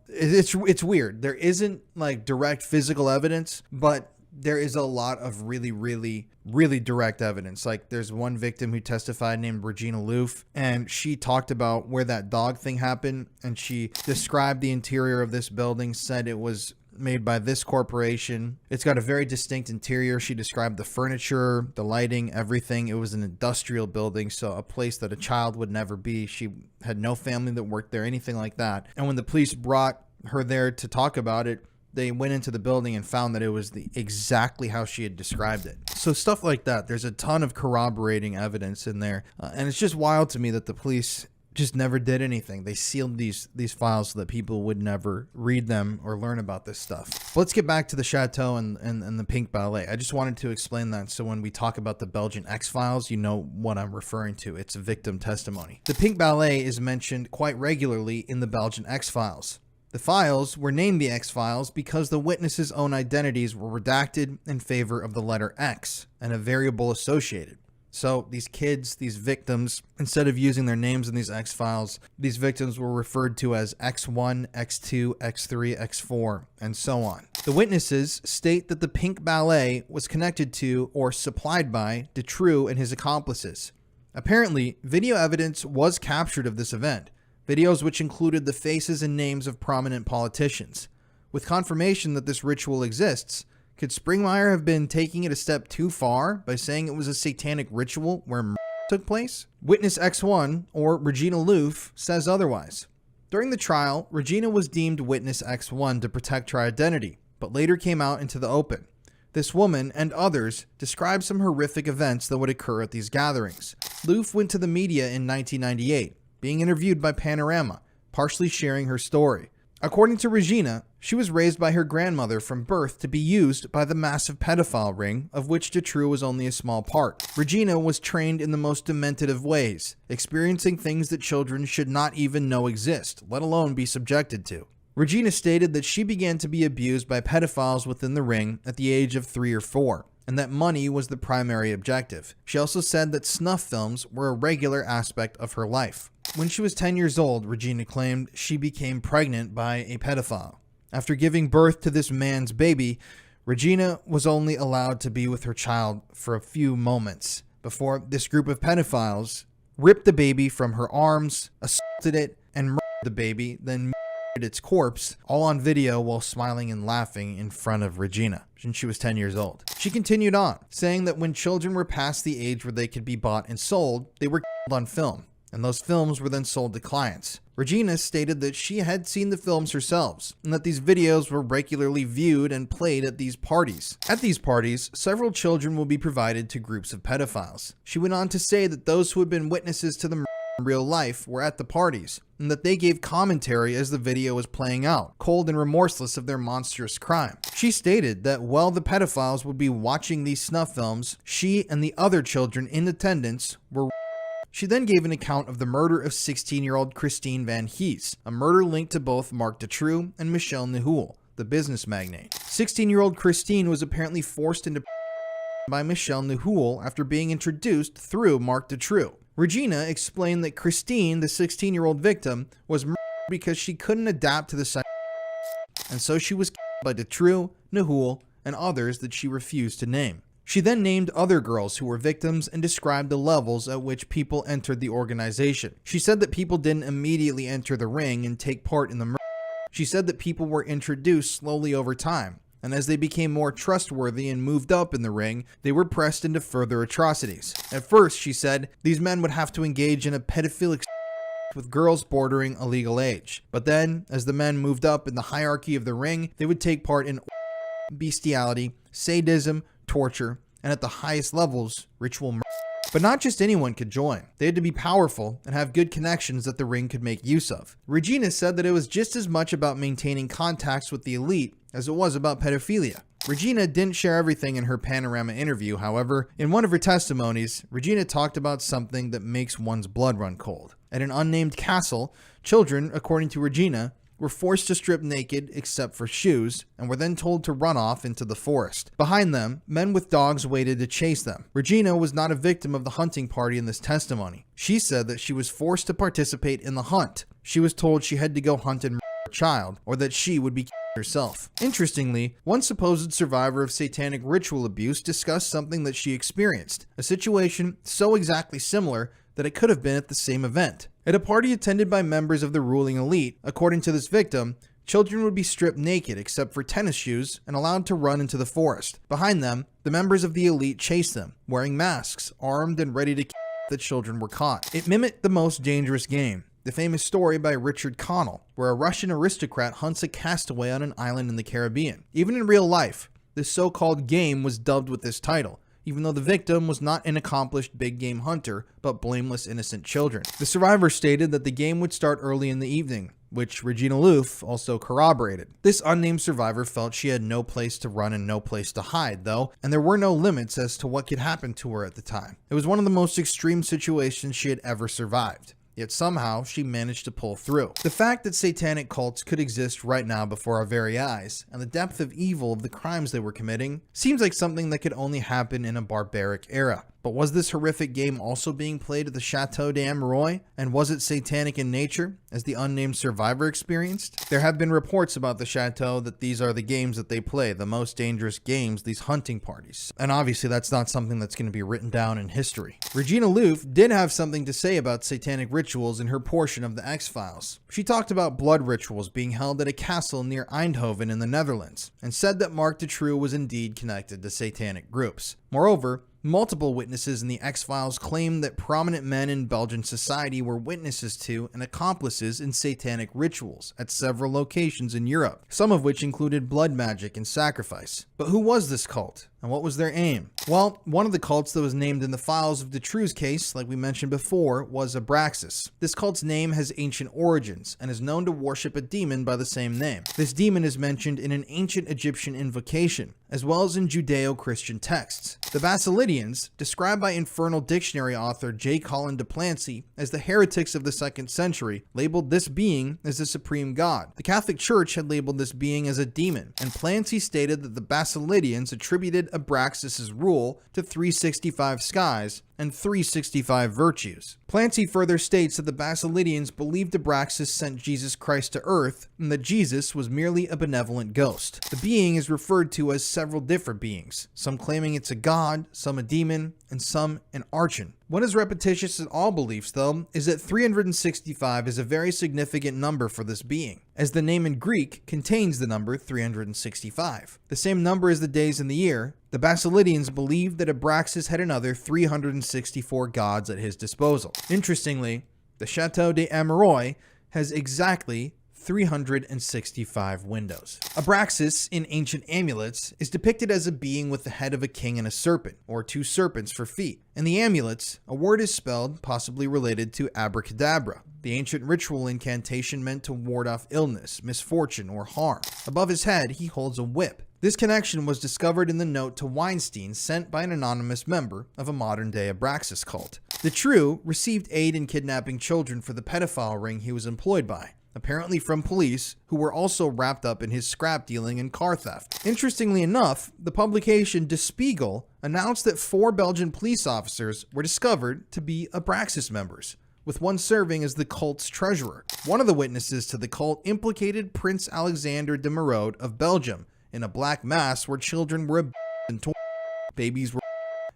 it's weird. There isn't like direct physical evidence, but there is a lot of really, really, really direct evidence. Like there's one victim who testified named Regina Loof, and she talked about where that dog thing happened, and she described the interior of this building, said it was made by this corporation. It's got a very distinct interior. She described the furniture, the lighting, everything. It was an industrial building, so a place that a child would never be. She had no family that worked there, anything like that. And when the police brought her there to talk about it, they went into the building and found that it was exactly how she had described it. So stuff like that. There's a ton of corroborating evidence in there. And it's just wild to me that the police just never did anything. They sealed these files so that people would never read them or learn about this stuff. But let's get back to the Chateau and the Pink Ballet. I just wanted to explain that so when we talk about the Belgian X-Files, you know what I'm referring to. It's victim testimony. The Pink Ballet is mentioned quite regularly in the Belgian X-Files. The files were named the X-Files because the witnesses' own identities were redacted in favor of the letter X and a variable associated. So these kids, these victims, instead of using their names in these X-Files, these victims were referred to as X1, X2, X3, X4, and so on. The witnesses state that the Pink Ballet was connected to or supplied by Dutroux and his accomplices. Apparently, video evidence was captured of this event, videos which included the faces and names of prominent politicians. With confirmation that this ritual exists, Could Springmeier have been taking it a step too far by saying it was a satanic ritual where took place? Witness X1, or Regina Loof, says otherwise. During the trial, Regina was deemed witness X1 to protect her identity, but later came out into the open. This woman and others described some horrific events that would occur at these gatherings. Loof went to the media in 1998, being interviewed by Panorama, partially sharing her story. According to Regina, she was raised by her grandmother from birth to be used by the massive pedophile ring, of which CHATEAU was only a small part. Regina was trained in the most demented of ways, experiencing things that children should not even know exist, let alone be subjected to. Regina stated that she began to be abused by pedophiles within the ring at the age of 3 or 4, and that money was the primary objective. She also said that snuff films were a regular aspect of her life. When she was 10 years old, Regina claimed she became pregnant by a pedophile. After giving birth to this man's baby, Regina was only allowed to be with her child for a few moments before this group of pedophiles ripped the baby from her arms, assaulted it, and murdered the baby, then its corpse, all on video while smiling and laughing in front of Regina, since she was 10 years old. She continued on, saying that when children were past the age where they could be bought and sold, they were killed on film, and those films were then sold to clients. Regina stated that she had seen the films herself, and that these videos were regularly viewed and played at these parties. At these parties, several children will be provided to groups of pedophiles. She went on to say that those who had been witnesses to the murder in real life were at the parties, and that they gave commentary as the video was playing out, cold and remorseless of their monstrous crime. She stated that while the pedophiles would be watching these snuff films, she and the other children in attendance were. She then gave an account of the murder of 16-year-old Christine Van Hees, a murder linked to both Marc Dutroux and Michel Nahul, the business magnate. 16-year-old Christine was apparently forced into by Michel Nahul after being introduced through Marc Dutroux. Regina explained that Christine, the 16-year-old victim, was murdered because she couldn't adapt to the and so she was killed by Dutroux, Nahul, and others that she refused to name. She then named other girls who were victims and described the levels at which people entered the organization. She said that people didn't immediately enter the ring and take part in the murder. She said that people were introduced slowly over time, and as they became more trustworthy and moved up in the ring, they were pressed into further atrocities. At first, she said, these men would have to engage in a pedophilic with girls bordering a legal age. But then, as the men moved up in the hierarchy of the ring, they would take part in bestiality, sadism, torture, and at the highest levels, ritual murder. But not just anyone could join. They had to be powerful and have good connections that the ring could make use of. Regina said that it was just as much about maintaining contacts with the elite as it was about pedophilia. Regina didn't share everything in her Panorama interview, however. In one of her testimonies, Regina talked about something that makes one's blood run cold. At an unnamed castle, children, according to Regina, were forced to strip naked except for shoes, and were then told to run off into the forest. Behind them, men with dogs waited to chase them. Regina was not a victim of the hunting party in this testimony. She said that she was forced to participate in the hunt. She was told she had to go hunt and murder a child, or that she would be killed herself. Interestingly, one supposed survivor of satanic ritual abuse discussed something that she experienced, a situation so exactly similar that it could have been at the same event. At a party attended by members of the ruling elite, according to this victim, children would be stripped naked except for tennis shoes and allowed to run into the forest. Behind them, the members of the elite chased them, wearing masks, armed and ready to kill if the children were caught. It mimicked the most dangerous game, the famous story by Richard Connell, where a Russian aristocrat hunts a castaway on an island in the Caribbean. Even in real life, this so-called game was dubbed with this title, even though the victim was not an accomplished big game hunter, but blameless innocent children. The survivor stated that the game would start early in the evening, which Regina Loof also corroborated. This unnamed survivor felt she had no place to run and no place to hide, though, and there were no limits as to what could happen to her at the time. It was one of the most extreme situations she had ever survived. Yet somehow she managed to pull through. The fact that satanic cults could exist right now before our very eyes, and the depth of evil of the crimes they were committing, seems like something that could only happen in a barbaric era. But was this horrific game also being played at the Chateau de Ameroi? And was it satanic in nature, as the unnamed survivor experienced? There have been reports about the chateau that these are the games that they play, the most dangerous games, these hunting parties. And obviously that's not something that's going to be written down in history. Regina Louf did have something to say about satanic rituals in her portion of the X-Files. She talked about blood rituals being held at a castle near Eindhoven in the Netherlands, and said that Mark Dutroux was indeed connected to satanic groups. Moreover, multiple witnesses in the X-Files claimed that prominent men in Belgian society were witnesses to and accomplices in satanic rituals at several locations in Europe, some of which included blood magic and sacrifice. But who was this cult, and what was their aim? Well, one of the cults that was named in the files of Dutroux's case, like we mentioned before, was Abraxas. This cult's name has ancient origins, and is known to worship a demon by the same name. This demon is mentioned in an ancient Egyptian invocation, as well as in Judeo-Christian texts. The Basilidians, described by Infernal Dictionary author J. Colin de Plancy as the heretics of the 2nd century, labeled this being as the supreme god. The Catholic Church had labeled this being as a demon, and Plancy stated that the Basilidians attributed Abraxas' rule to 365 skies and 365 virtues. Plancy further states that the Basilidians believed Abraxas sent Jesus Christ to earth, and that Jesus was merely a benevolent ghost. The being is referred to as several different beings, some claiming it's a god, some a demon, and some an archon. What is repetitious in all beliefs, though, is that 365 is a very significant number for this being, as the name in Greek contains the number 365. The same number as the days in the year. The Basilidians believed that Abraxas had another 364 gods at his disposal. Interestingly, the Chateau de Ameroi has exactly 365 windows. Abraxas in ancient amulets is depicted as a being with the head of a king and a serpent, or two serpents for feet. In the amulets, a word is spelled, possibly related to abracadabra, the ancient ritual incantation meant to ward off illness, misfortune, or harm. Above his head, he holds a whip. This connection was discovered in the note to Weinstein sent by an anonymous member of a modern-day Abraxas cult. Dutroux received aid in kidnapping children for the pedophile ring he was employed by, apparently from police who were also wrapped up in his scrap dealing and car theft. Interestingly enough, the publication Der Spiegel announced that 4 Belgian police officers were discovered to be Abraxas members, with one serving as the cult's treasurer. One of the witnesses to the cult implicated Prince Alexander de Merode of Belgium in a black mass where children were and babies were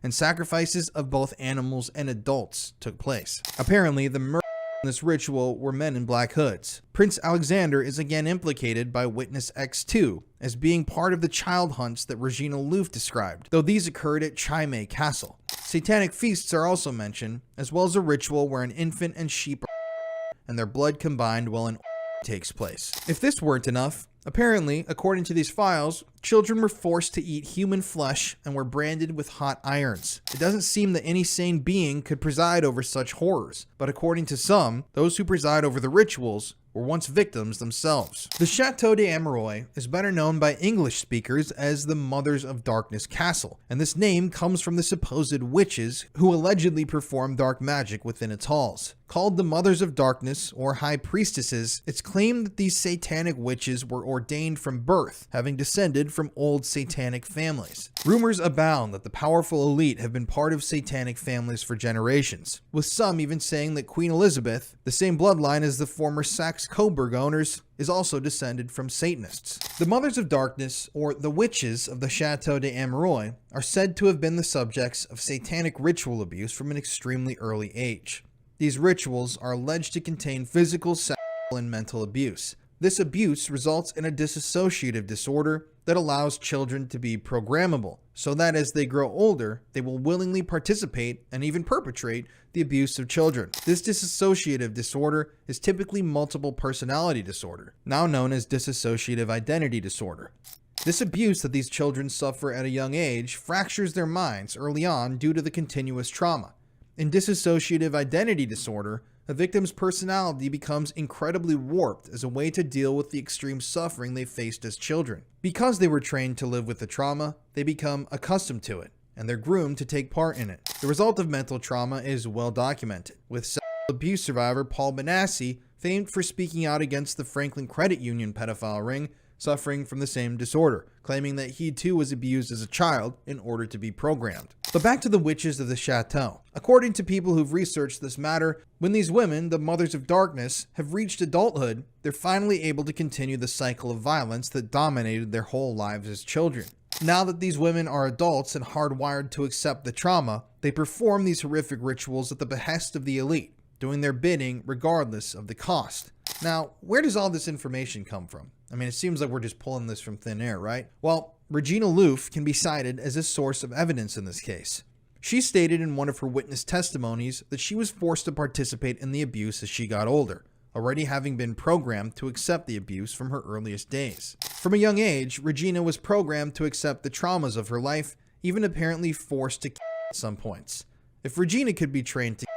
and sacrifices of both animals and adults took place. Apparently, the murderers in this ritual were men in black hoods. Prince Alexander is again implicated by Witness X2 as being part of the child hunts that Regina Louf described, though these occurred at Chimay Castle. Satanic feasts are also mentioned, as well as a ritual where an infant and sheep are and their blood combined while an takes place. If this weren't enough, apparently, according to these files, children were forced to eat human flesh and were branded with hot irons. It doesn't seem that any sane being could preside over such horrors, but according to some, those who preside over the rituals were once victims themselves. The Chateau de Ameroi is better known by English speakers as the Mothers of Darkness Castle, and this name comes from the supposed witches who allegedly perform dark magic within its halls. Called the Mothers of Darkness or High Priestesses, it's claimed that these satanic witches were ordained from birth, having descended from old satanic families. Rumors abound that the powerful elite have been part of satanic families for generations, with some even saying that Queen Elizabeth, the same bloodline as the former Saxe-Coburg owners, is also descended from Satanists. The Mothers of Darkness, or the witches of the Chateau de Ameroi, are said to have been the subjects of satanic ritual abuse from an extremely early age. These rituals are alleged to contain physical, sexual, and mental abuse. This abuse results in a dissociative disorder that allows children to be programmable, so that as they grow older, they will willingly participate and even perpetrate the abuse of children. This dissociative disorder is typically multiple personality disorder, now known as dissociative identity disorder. This abuse that these children suffer at a young age fractures their minds early on due to the continuous trauma. In dissociative identity disorder, a victim's personality becomes incredibly warped as a way to deal with the extreme suffering they faced as children. Because they were trained to live with the trauma, they become accustomed to it, and they're groomed to take part in it. The result of mental trauma is well documented, with sexual abuse survivor Paul Benassi, famed for speaking out against the Franklin Credit Union pedophile ring, suffering from the same disorder, claiming that he too was abused as a child in order to be programmed. But back to the witches of the chateau. According to people who've researched this matter, when these women, the mothers of darkness, have reached adulthood, they're finally able to continue the cycle of violence that dominated their whole lives as children. Now that these women are adults and hardwired to accept the trauma, they perform these horrific rituals at the behest of the elite, doing their bidding regardless of the cost. Now, where does all this information come from? I mean, it seems like we're just pulling this from thin air, right? Well, Regina Louf can be cited as a source of evidence in this case. She stated in one of her witness testimonies that she was forced to participate in the abuse as she got older, already having been programmed to accept the abuse from her earliest days. From a young age, Regina was programmed to accept the traumas of her life, even apparently forced to at some points. If Regina could be trained to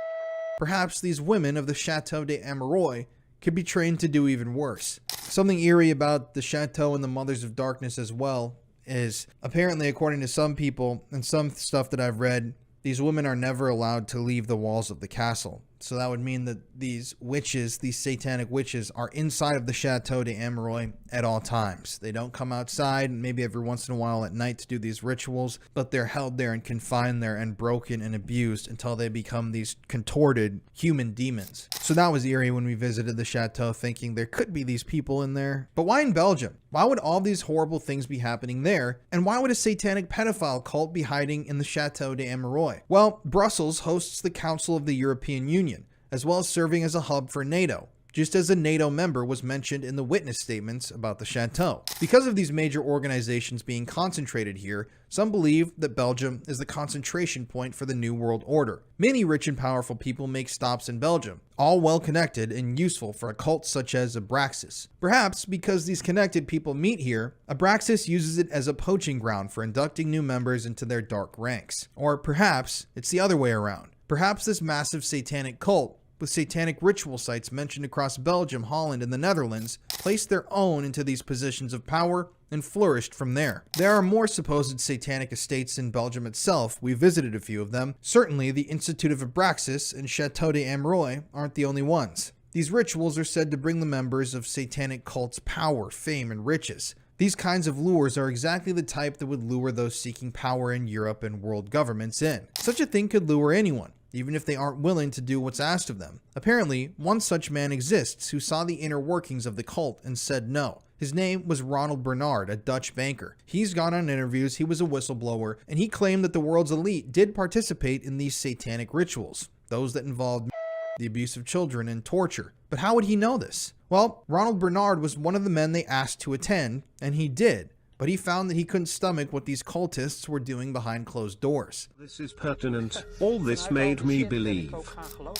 perhaps these women of the Chateau de Ameroi could be trained to do even worse. Something eerie about the Chateau and the Mothers of Darkness as well is, apparently according to some people and some stuff that I've read, these women are never allowed to leave the walls of the castle. So that would mean that these witches, these satanic witches, are inside of the Chateau de Ameroi at all times. They don't come outside, maybe every once in a while at night to do these rituals, but they're held there and confined there and broken and abused until they become these contorted human demons. So that was eerie when we visited the chateau, thinking there could be these people in there. But why in Belgium? Why would all these horrible things be happening there? And why would a satanic pedophile cult be hiding in the Chateau de Ameroi? Well, Brussels hosts the Council of the European Union, as well as serving as a hub for NATO, just as a NATO member was mentioned in the witness statements about the chateau. Because of these major organizations being concentrated here, some believe that Belgium is the concentration point for the New World Order. Many rich and powerful people make stops in Belgium, all well connected and useful for a cult such as Abraxas. Perhaps because these connected people meet here, Abraxas uses it as a poaching ground for inducting new members into their dark ranks. Or perhaps it's the other way around. Perhaps this massive satanic cult, with satanic ritual sites mentioned across Belgium, Holland, and the Netherlands, placed their own into these positions of power and flourished from there. There are more supposed satanic estates in Belgium itself. We visited a few of them. Certainly, the Institute of Abraxas and Chateau de Ameroi aren't the only ones. These rituals are said to bring the members of satanic cults power, fame, and riches. These kinds of lures are exactly the type that would lure those seeking power in Europe and world governments in. Such a thing could lure anyone, even if they aren't willing to do what's asked of them. Apparently, one such man exists who saw the inner workings of the cult and said no. His name was Ronald Bernard, a Dutch banker. He's gone on interviews, he was a whistleblower, and he claimed that the world's elite did participate in these satanic rituals, those that involved the abuse of children and torture. But how would he know this? Well, Ronald Bernard was one of the men they asked to attend, and he did. But he found that he couldn't stomach what these cultists were doing behind closed doors. This is pertinent. All this made me believe.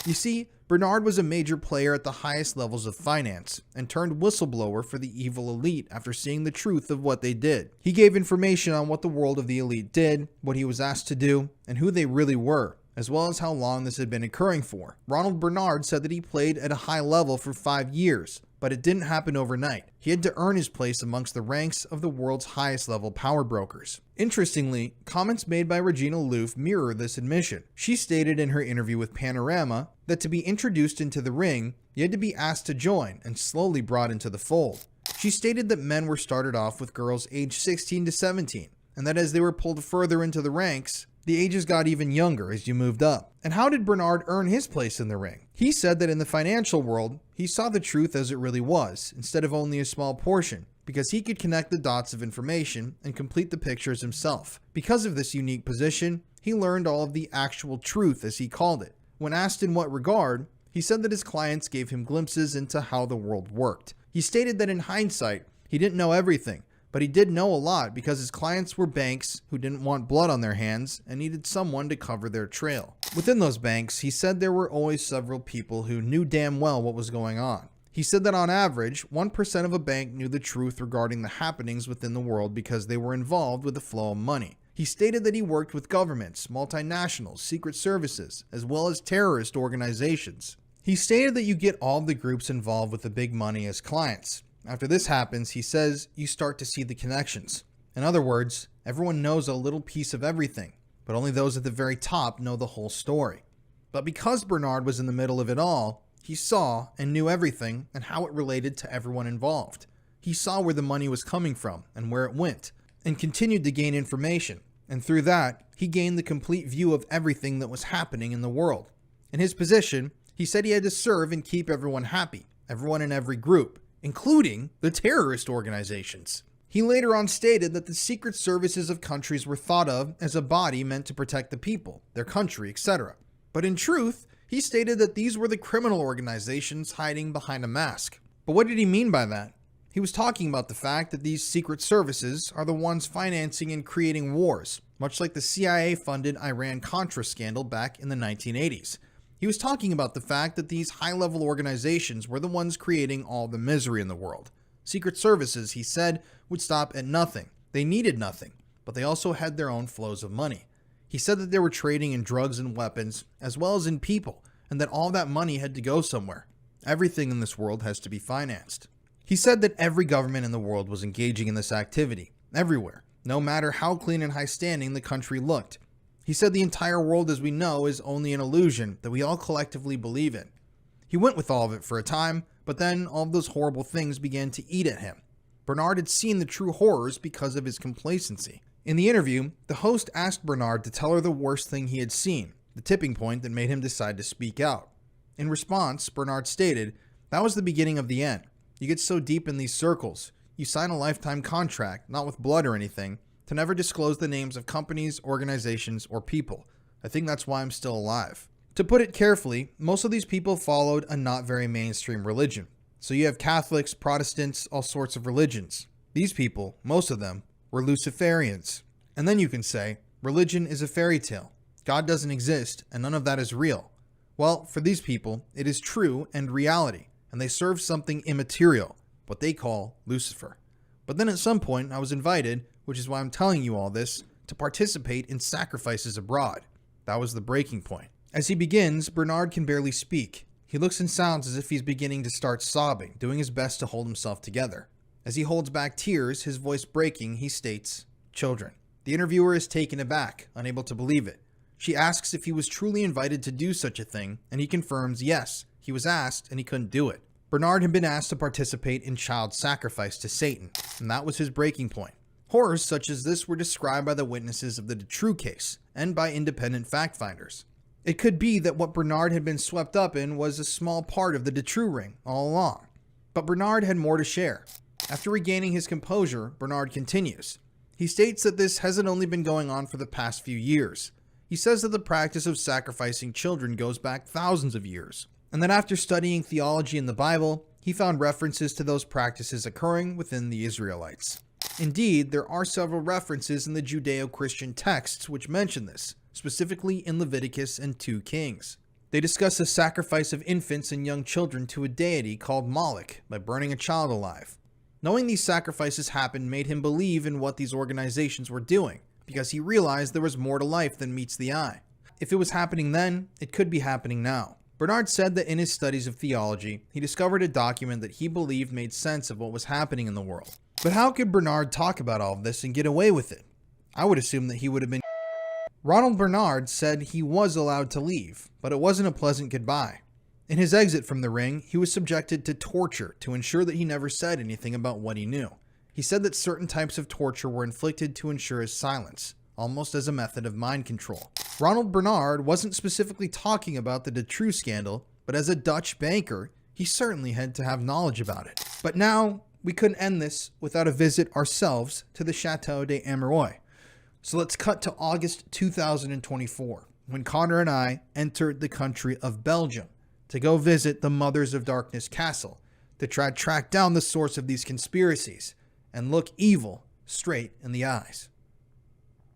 You see, Bernard was a major player at the highest levels of finance and turned whistleblower for the evil elite after seeing the truth of what they did. He gave information on what the world of the elite did, what he was asked to do, and who they really were, as well as how long this had been occurring for. Ronald Bernard said that he played at a high level for 5 years, but it didn't happen overnight. He had to earn his place amongst the ranks of the world's highest level power brokers. Interestingly, comments made by Regina Louf mirror this admission. She stated in her interview with Panorama that to be introduced into the ring, you had to be asked to join and slowly brought into the fold. She stated that men were started off with girls aged 16 to 17, and that as they were pulled further into the ranks, the ages got even younger as you moved up. And how did Bernard earn his place in the ring? He said that in the financial world, he saw the truth as it really was, instead of only a small portion, because he could connect the dots of information and complete the pictures himself. Because of this unique position, he learned all of the actual truth, as he called it. When asked in what regard, he said that his clients gave him glimpses into how the world worked. He stated that in hindsight, he didn't know everything, but he did know a lot because his clients were banks who didn't want blood on their hands and needed someone to cover their trail. Within those banks, he said there were always several people who knew damn well what was going on. He said that on average, 1% of a bank knew the truth regarding the happenings within the world because they were involved with the flow of money. He stated that he worked with governments, multinationals, secret services, as well as terrorist organizations. He stated that you get all the groups involved with the big money as clients. After this happens, he says, you start to see the connections. In other words, everyone knows a little piece of everything, but only those at the very top know the whole story. But because Bernard was in the middle of it all, he saw and knew everything and how it related to everyone involved. He saw where the money was coming from and where it went, and continued to gain information. and through that, he gained the complete view of everything that was happening in the world. In his position, he said he had to serve and keep everyone happy, everyone in every group, including the terrorist organizations. He later on stated that the secret services of countries were thought of as a body meant to protect the people, their country, etc. But in truth, he stated that these were the criminal organizations hiding behind a mask. But what did he mean by that? He was talking about the fact that these secret services are the ones financing and creating wars, much like the CIA-funded Iran-Contra scandal back in the 1980s. He was talking about the fact that these high-level organizations were the ones creating all the misery in the world. Secret services, he said, would stop at nothing. They needed nothing, but they also had their own flows of money. He said that they were trading in drugs and weapons, as well as in people, and that all that money had to go somewhere. Everything in this world has to be financed. He said that every government in the world was engaging in this activity, everywhere, no matter how clean and high-standing the country looked. He said the entire world as we know is only an illusion that we all collectively believe in. He went with all of it for a time, but then all of those horrible things began to eat at him. Bernard had seen the true horrors because of his complacency. In the interview, the host asked Bernard to tell her the worst thing he had seen, the tipping point that made him decide to speak out. In response, Bernard stated, "That was the beginning of the end. You get so deep in these circles. You sign a lifetime contract, not with blood or anything, to never disclose the names of companies, organizations, or people. I think that's why I'm still alive." To put it carefully, most of these people followed a not very mainstream religion. So you have Catholics, Protestants, all sorts of religions. These people, most of them, were Luciferians. And then you can say, religion is a fairy tale. God doesn't exist, and none of that is real. Well, for these people, it is true and reality, and they serve something immaterial, what they call Lucifer. But then at some point, I was invited, which is why I'm telling you all this, to participate in sacrifices abroad. That was the breaking point. As he begins, Bernard can barely speak. He looks and sounds as if he's beginning to start sobbing, doing his best to hold himself together. As he holds back tears, his voice breaking, he states, "Children." The interviewer is taken aback, unable to believe it. She asks if he was truly invited to do such a thing, and he confirms yes, he was asked and he couldn't do it. Bernard had been asked to participate in child sacrifice to Satan, and that was his breaking point. Horrors such as this were described by the witnesses of the True case, and by independent fact-finders. It could be that what Bernard had been swept up in was a small part of the Dutroux ring all along. But Bernard had more to share. After regaining his composure, Bernard continues. He states that this hasn't only been going on for the past few years. He says that the practice of sacrificing children goes back thousands of years, and that after studying theology in the Bible, he found references to those practices occurring within the Israelites. Indeed, there are several references in the Judeo-Christian texts which mention this, specifically in Leviticus and 2 Kings. They discuss the sacrifice of infants and young children to a deity called Moloch by burning a child alive. Knowing these sacrifices happened made him believe in what these organizations were doing, because he realized there was more to life than meets the eye. If it was happening then, it could be happening now. Bernard said that in his studies of theology, he discovered a document that he believed made sense of what was happening in the world. But how could Bernard talk about all of this and get away with it? I would assume that he would have been. Ronald Bernard said he was allowed to leave, but it wasn't a pleasant goodbye. In his exit from the ring, he was subjected to torture to ensure that he never said anything about what he knew. He said that certain types of torture were inflicted to ensure his silence, almost as a method of mind control. Ronald Bernard wasn't specifically talking about the Dutroux scandal, but as a Dutch banker, he certainly had to have knowledge about it. But now, we couldn't end this without a visit ourselves to the Chateau de Amereuil. So let's cut to August 2024, when Connor and I entered the country of Belgium to go visit the Mothers of Darkness castle to try to track down the source of these conspiracies and look evil straight in the eyes.